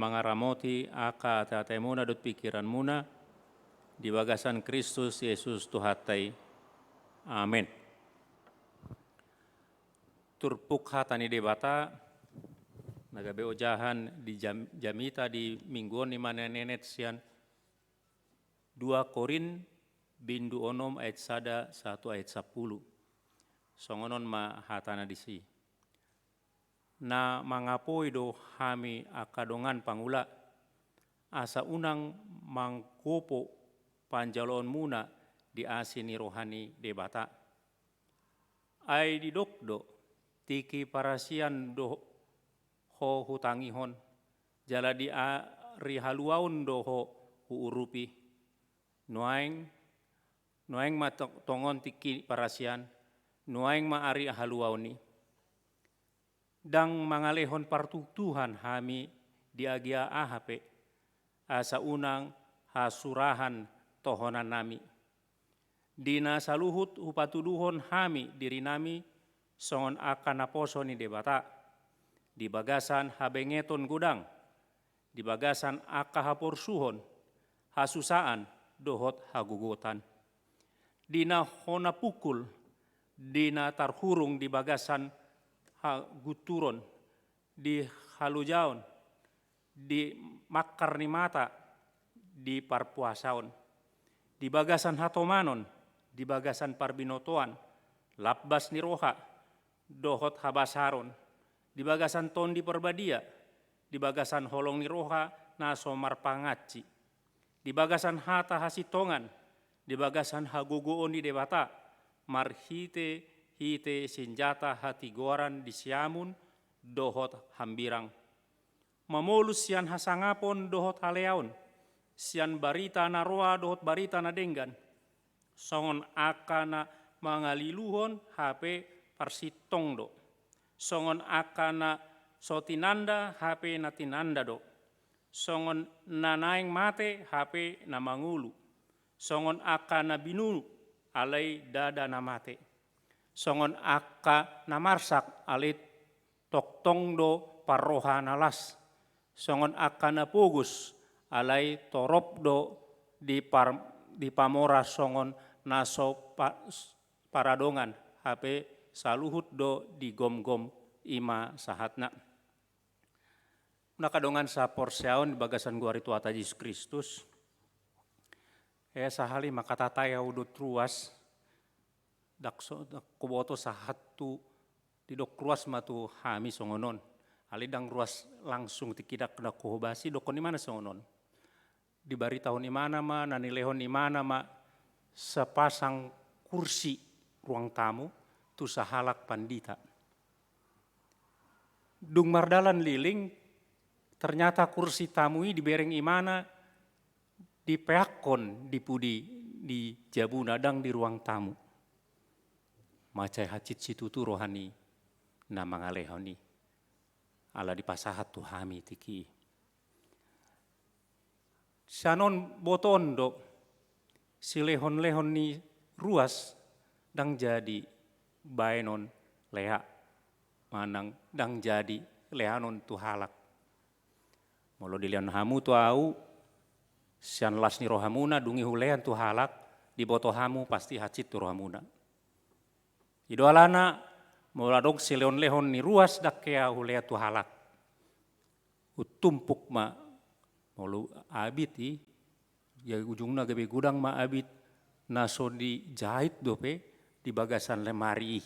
Mangaramoti aka tatemuna dot pikiran muna di bagasan Kristus Yesus Tuhatai. Amin. Turpuk hatani debata nagabe ojahan di jamita di mingguan di mana nenet sian 2 Korin bindu onom ayat 1 ayat 10. Songonon ma hatana disi. Na mangapoi do hami akadongan pangula asa unang mangkopo panjalon muna di asini rohani debata. Ai di dokdo tiki parasian do ho hutangihon jala di rihaluaun do ho uurupi nuaing matongon tiki parasian nuaing ma ari haluauni. Dang mangalehon partutuhan hami diagia ahape asa unang hasurahan tohonan nami. Dina saluhut upatuduhon hami diri nami songon akan naposo ni debata. Di bagasan habengeton gudang, di bagasan aka haporsuhon, hasusaan dohot hagugutan. Dina hona pukul, dina tarhurung di bagasan guturon, di halujaon, di makar ni mata, di parpuasaon, di bagasan hatomanon, di bagasan parbinotoan, labbas ni roha, dohot habasaron, di bagasan ton di perbadia, di bagasan holong ni roha naso marpangaci, di bagasan hata hasitongan, di bagasan hagogoon di debata, marhite hite senjata hati goran di siamun dohot hambirang. Mamolus sian hasangapon dohot haleaun, sian barita naroa dohot barita na denggan. Songon akana mangaliluhon HP parsitong do. Songon akana sotinanda HP natinanda do. Songon nanaing mate HP na mangulu. Songon akana binunu alai dada na mate. Songon aka namarsak alit toktong do parroha nalas. Songon aka napugus alai torop do di pamora songon naso paradongan HP saluhut do di gom-gom ima sahatna. Nakadongan sa porsiaon di bagasan gua rituata Yesus Kristus. Sahali makatataya udut ruas. Dakso kuboto sahatu didok ruas matu hami songonon. Alidang ruas langsung tikidak na kuhobasi dokon di mana songonon. Di bari tahun di mana ma nanilehon di mana ma sepasang kursi ruang tamu tu sahalak pandita. Dung mardalan liling ternyata kursi tamui di bereng imana di peakon di pudi di jabuna dang di ruang tamu. Macai hacit situtu rohani na mangalehoni ala di pasahat tu hami tiki. Sanon botondo silehon-lehon ni ruas dang jadi baenon leha manang dang jadi lehanon tu halak. Molo dilian hamu tu au sian las ni rohamuna dungi hulean tu halak di boto hamu pasti hacit tu rohamuna. Idoalana moladong sileon-lehon ni ruas dakea hulea tu halak. Utumpuk ma molu abiti ya ujungna gabe gudang ma abit naso di jahit dope di bagasan lemari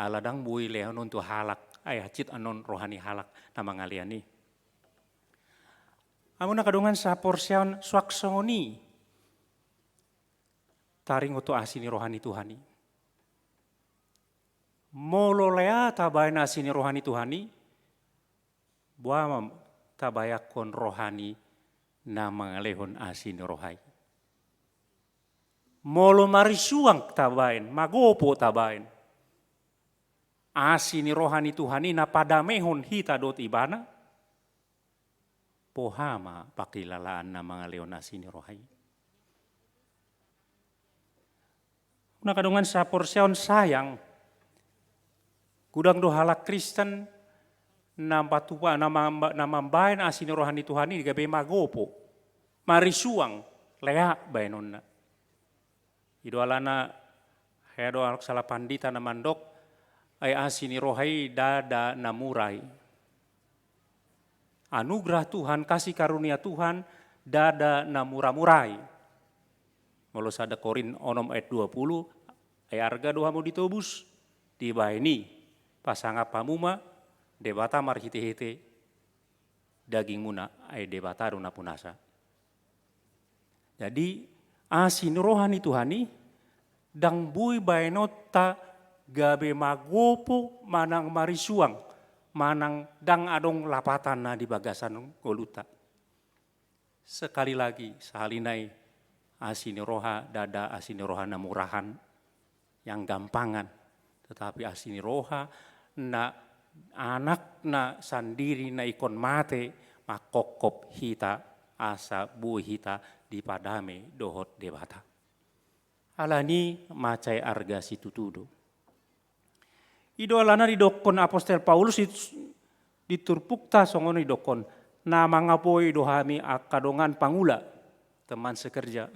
aladang bui lehanon tu halak ay hacit anon rohani halak na mangaliani. Amuna kadongan sa porsian swaksoni taring oto asini rohani Tuhani. Mololea tabay na sini rohani Tuhani, buamam tabayakon rohani na mangalehon asini rohai. Molo marisuang tabain, magopo tabain. Asini rohani Tuhani na padamehon hita dot ibana, pohama pakilalaan na mangalehon asini rohai. Nakadongan sa porsiaon sayang, gudang do halak Kristen nama bayan asini rohani Tuhan ini gabe magopo, marisuang, leak bayanonna. Ido alana hedo alok salah pandita namandok ay asini rohai dada namurai. Anugerah Tuhan, kasih karunia Tuhan, dada namura-murai. Kalau sada Korin onom ayat 20, ay arga doha mau ditobus, tiba ini pasanga pamuma, debata marhite-hite, daging muna, ay debata runa punasa. Jadi asin rohani Tuhani, dang bui baenota gabe magopo manang marisuang, manang dang adong lapatan na di bagasan goluta. Sekali lagi sahalinai asini roha dada asini roha na murahan yang gampangan, tetapi asini roha na anak na sandiri na ikon mate makokop hita asa bui hita di padame dohot debata. Alani macai arga situtudo. Idolana di dokon Apostel Paulus diturpukta songono dokon nama ngapoi dohami akadongan pangula teman sekerja.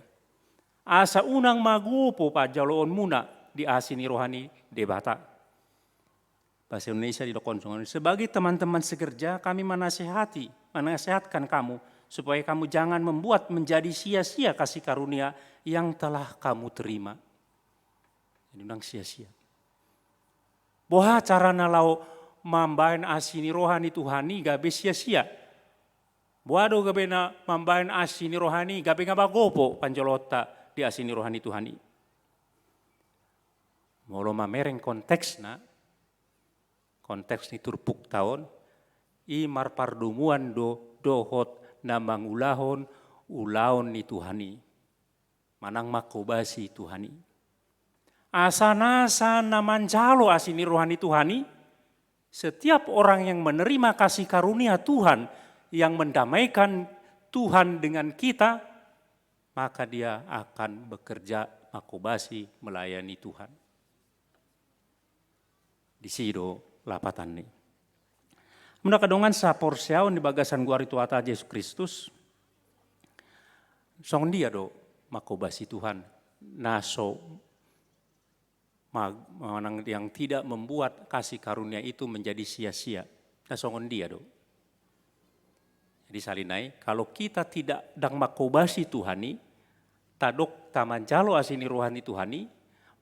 Asa unang magupo pajaloon muna di asini rohani debata. Bahasa Indonesia di dokon songono. Sebagai teman-teman sekerja kami menasehatkan kamu supaya kamu jangan membuat menjadi sia-sia kasih karunia yang telah kamu terima. Ini undang sia-sia. Boha carana lau mambain asini rohani Tuhani gabe sia-sia. Boado gabe na mambain asini rohani gabe ngabagopo panjolota di asini rohani Tuhani. Molo mamereng konteksna, konteks ni turpuk tahun, imar pardumuan dohot na mangulahon ulaon ni Tuhani. Manang makobasi Tuhani. Asa-nasa namanjalo asini rohani Tuhani, setiap orang yang menerima kasih karunia Tuhan, yang mendamaikan Tuhan dengan kita, maka dia akan bekerja makobasi melayani Tuhan. Di sido lapatan ni. Muna kadongan sa porsiaon di bagasan gua rituata Yesus Kristus, song dia do makobasi Tuhan, naso manang yang tidak membuat kasih karunia itu menjadi sia-sia. Nah songon dia do. Jadi salinai, kalau kita tidak dang makobasi Tuhani, tadok tamanjalo asini rohani Tuhani,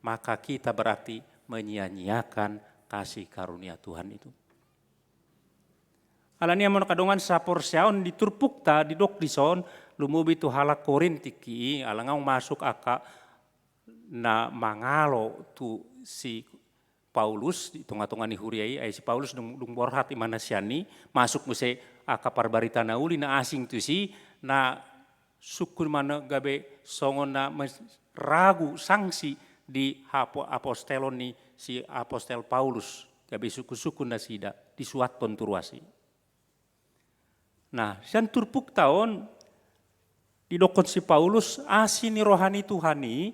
maka kita berarti menyia-nyiakan kasih karunia Tuhan itu. Alania mon kadongan sapor siaon diturpukta didok dison lumubi tu halak korintiki alangau masuk aka na mangalo tu si Paulus di tengah-tengah ni huriai si Paulus dung borhat imana siani masuk muse aka parbarita nauli na asing tu si na sukun mana gabe songon na ragu sanksi di apostelon ni si apostel Paulus gabe suku-suku na sida di suat tonturuasi. Nah, sian turpuk tahun di dokon si Paulus asini rohani Tuhani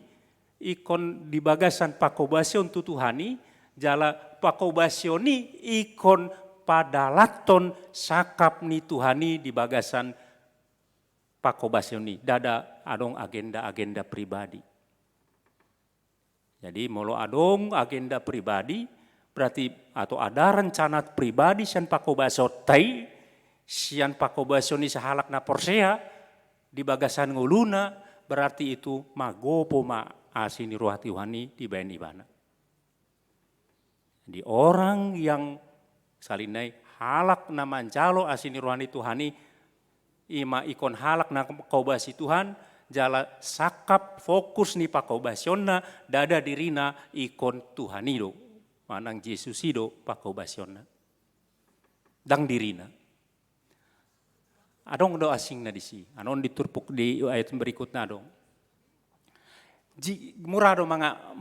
ikon di bagasan pakobasion tu Tuhani jala pakobasioni ikon padalaton sakap ni Tuhani di bagasan pakobasioni dada adong agenda-agenda pribadi. Jadi molo adong agenda pribadi berarti atau ada rencana pribadi sian pakobasotai sian pakobasioni sahalak na porsea di bagasan nguluna berarti itu magopo asini roh Tuhani di bayan ibana. Di orang yang salinai halak na manjalo asini rohani Tuhani ima ikon halak na kobasi Tuhan jala sakap fokus ni pakobasionna dada dirina ikon Tuhani do manang Yesus do pakobasionna dang dirina. Adong do asing na disi anon diturpuk di ayat berikutnya adong. Murah do mga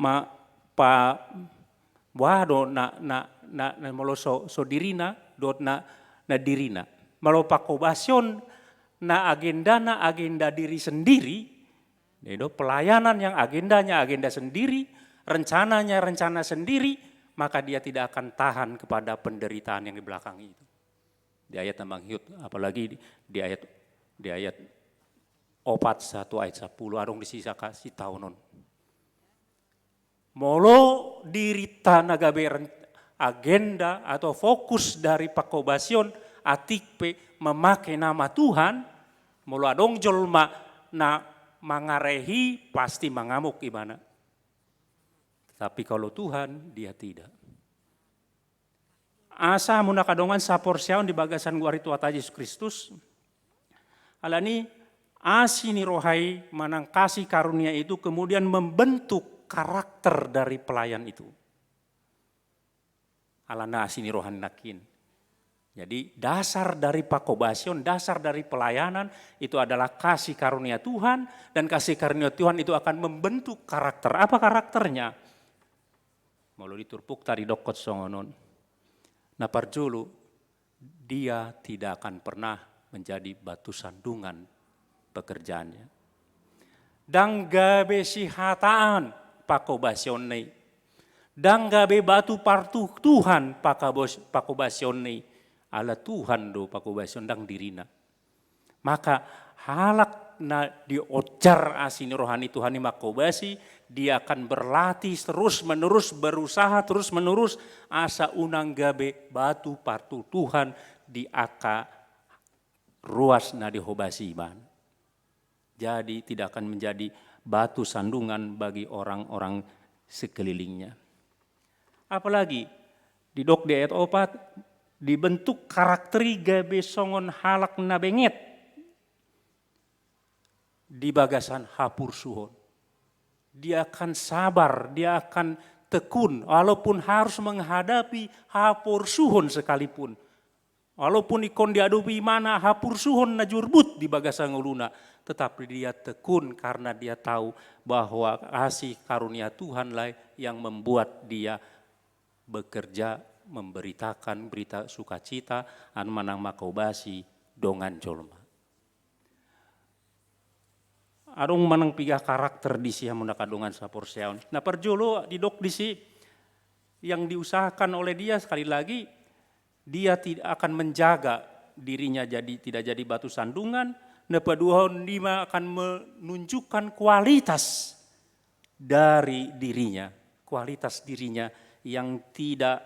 wado na malo so dirina dot na dirina malo pakobasyon na agenda diri sendiri do pelayanan yang agendanya agenda sendiri rencananya rencana sendiri maka dia tidak akan tahan kepada penderitaan yang di belakang itu. Di ayat tambang hiut, apalagi di ayat 4:1-10 adong disisa kasih tahu non. Molo dirita nagabe agenda atau fokus dari pakobasion atikpe memakai nama Tuhan, molo adong jolma na mangarehi pasti mengamuk ibana. Tapi kalau Tuhan dia tidak. Asa muna kadongan sa porsiaon di bagasan guari tuata Yesus Kristus. Alani asi ni rohai manang kasih karunia itu kemudian membentuk karakter dari pelayan itu. Alana asi ni rohan nakin. Jadi dasar dari pakobasion, dasar dari pelayanan itu adalah kasih karunia Tuhan, dan kasih karunia Tuhan itu akan membentuk karakter. Apa karakternya? Mau diturpuk tadi dokot songonon. Nah parjulu, dia tidak akan pernah menjadi batu sandungan pekerjaannya. Dan gabe sihataan pakobasion nei. Dan gabe batu partu Tuhan pakobasion nei. Ala Tuhan do pakobasion dang dirina. Maka halak na diocar asini rohani Tuhan ni makobasi, dia akan berlatih terus menerus, berusaha terus menerus asa unang gabe batu partu Tuhan di aka ruas na dihobasi iman. Jadi tidak akan menjadi batu sandungan bagi orang-orang sekelilingnya. Apalagi di dok di ayat 4 dibentuk karakteri gabe songon halak na benget di bagasan hapur suhon. Dia akan sabar, dia akan tekun, walaupun harus menghadapi hapur suhon sekalipun. Walaupun ikon diadupi mana hapur suhon na jurbut di bagasan nguluna, tetapi dia tekun karena dia tahu bahwa kasih karunia Tuhan lah yang membuat dia bekerja memberitakan berita sukacita an manang makobasi dongan jolma. Adong manang piga karakter di siya muna kadongan sa porseon. Nah perjolo di dok di si yang diusahakan oleh dia sekali lagi, dia tidak akan menjaga dirinya tidak jadi batu sandungan. Nah paduhon lima akan menunjukkan kualitas dari dirinya, kualitas dirinya yang tidak,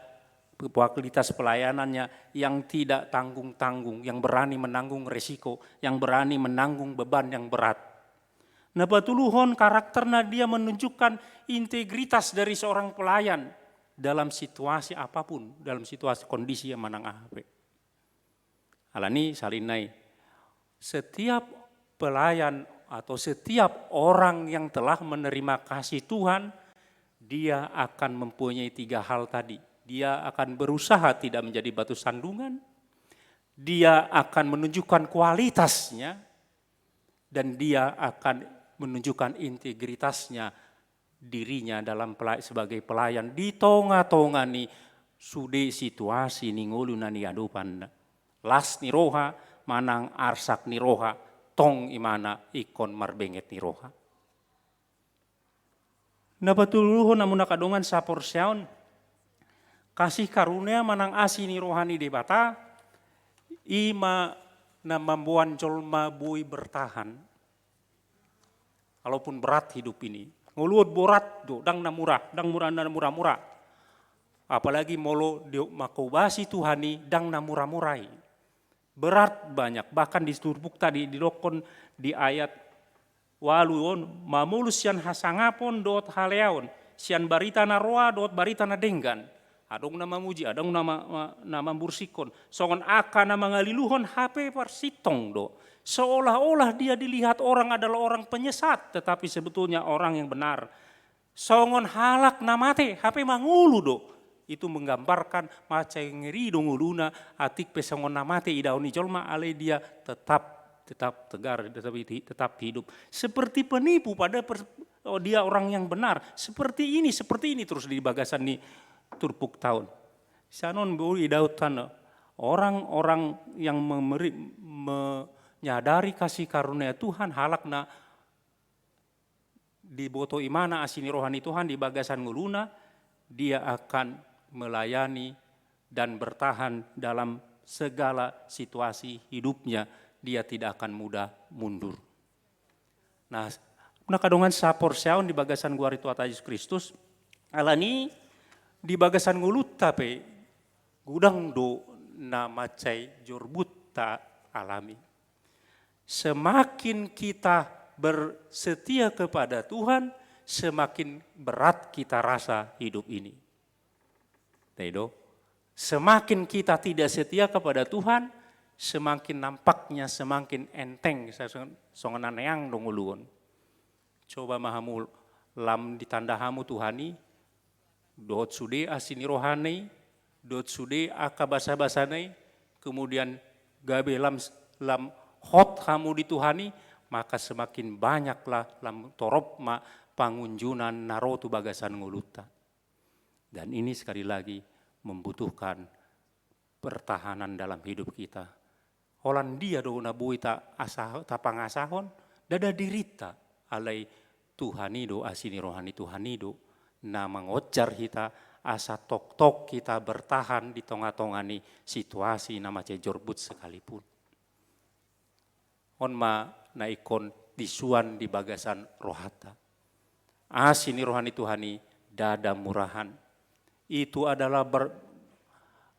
kualitas pelayanannya yang tidak tanggung-tanggung, yang berani menanggung resiko, yang berani menanggung beban yang berat. Nah patuluhon karakternya dia menunjukkan integritas dari seorang pelayan dalam situasi apapun, dalam situasi kondisi yang manang ahape. Alani salinai, setiap pelayan atau setiap orang yang telah menerima kasih Tuhan, dia akan mempunyai 3 hal tadi. Dia akan berusaha tidak menjadi batu sandungan, dia akan menunjukkan kualitasnya, dan dia akan menunjukkan integritasnya dirinya dalam sebagai pelayan di tonga-tonga ni sude situasi ni ngulu nani adupan las ni roha manang arsak ni roha tong imana ikon marbenget ni roha. Napatuluhon namun nakadongan sa porsyaon kasih karunia manang asi ni rohani debata ima na membuan jolma bui bertahan. Walaupun berat hidup ini, nguluot borat do, dang na murah. Apalagi molo makobasi Tuhani, dang na murah-murai. Berat banyak, bahkan di turbuk tadi dilokon di ayat waluon, mamulus sian hasangapon dot haleaon, sian barita na roa dot barita na denggan. Adong nama muji, adong nama bursikon. Songon aka na mangaliluhon HP persitong do. Seolah-olah dia dilihat orang adalah orang penyesat, tetapi sebetulnya orang yang benar. Songon halak namate, HP mangulu do. Itu menggambarkan maca ngeri do nguluna, atik pesongon namate idauni jolma ale dia tetap tegar, tetap hidup. Seperti penipu pada dia orang yang benar. Seperti ini terus di bagasan ni turpuk tahun. Sanon bui idautan orang-orang yang menyadari kasih karunia Tuhan halakna di boto imana asini rohani Tuhan di bagasan nguluna, dia akan melayani dan bertahan dalam segala situasi hidupnya, dia tidak akan mudah mundur. Nah, nakadongan sapor siaon di bagasan gua itu Tuhan Yesus Kristus, alani di bagasan ngulut tapi gudang do na macai jorbut tak alami. Semakin kita bersetia kepada Tuhan, semakin berat kita rasa hidup ini. Tedo, semakin kita tidak setia kepada Tuhan, semakin nampaknya semakin enteng songanan yang donguluon. Coba mahamu lam ditanda hamu Tuhani, dot sude asini rohani, dot sude aka basa-basanai, kemudian gabe lam hot hamu di Tuhani, maka semakin banyaklah lam torop ma pangunjunan narotu bagasan nguluta. Dan ini sekali lagi membutuhkan pertahanan dalam hidup kita. Holandia do nabui ta asah ta pangasahon dada dirita alai Tuhanido asini rohani Tuhanido na mengojar kita asa tok-tok kita bertahan di tengah-tengah situasi nama cejorbut sekalipun. On ma na ikon disuan di bagasan rohata. Asini rohani Tuhani dada murahan. Itu adalah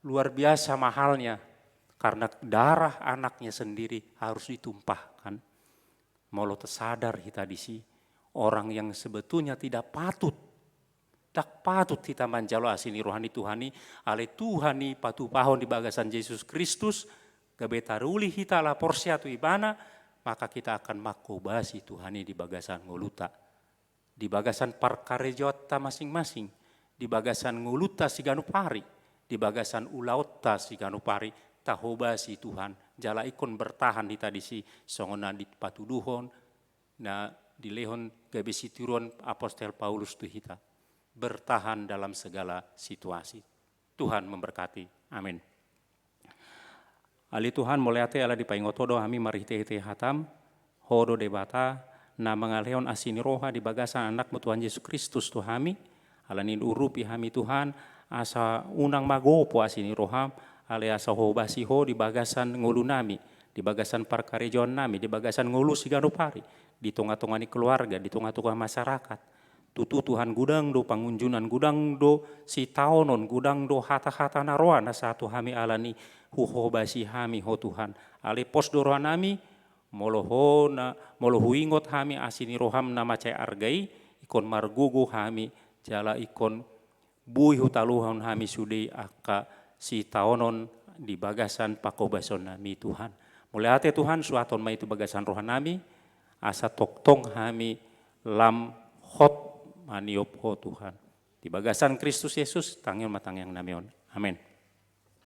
luar biasa mahalnya karena darah anaknya sendiri harus ditumpahkan. Molo tersadar kita di sini orang yang sebetulnya tidak patut kita manjalo asini rohani Tuhani ale Tuhani patu pahon di bagasan Yesus Kristus gabetaruli kita lapor siatu ibana, maka kita akan makobasi Tuhani di bagasan nguluta. Di bagasan parkarejota masing-masing, di bagasan nguluta si ganupari, di bagasan ulaota si ganupari, tahobasi Tuhan, jala ikon bertahan di tadi si songona di patuduhon, na di lehon gabesi turun Apostel Paulus tu kita. Bertahan dalam segala situasi. Tuhan memberkati. Amin. Ali Tuhan moleate ala di paingotodo hami marihite-hite hatam hodo debata na mangaleon asini roha di bagasan anakmu Tuhan Yesus Kristus tu hami alani urupi hami Tuhan asa unang magopo asini roha ale asa hobasi ho di bagasan ngulu nami di bagasan parkarejon nami di bagasan ngulu siganupari di tengah-tengah keluarga di tengah-tengah masyarakat tutu Tuhan gudang do pangunjunan gudang do si taonon gudang do hata-hata naroana satu hami alani huhobasi hami ho Tuhan ale pos dorohan nami molohona molohuingot hami asini roham nama cai argai ikon margugu hami jala ikon bui hutaluhan hami sudi aka si taonon di bagasan pakobason nami Tuhan mulai hati Tuhan suaton ma itu bagasan rohan nami asa toktong hami lam hot maniop ho Tuhan di bagasan Kristus Yesus tangion matang yang namion amin.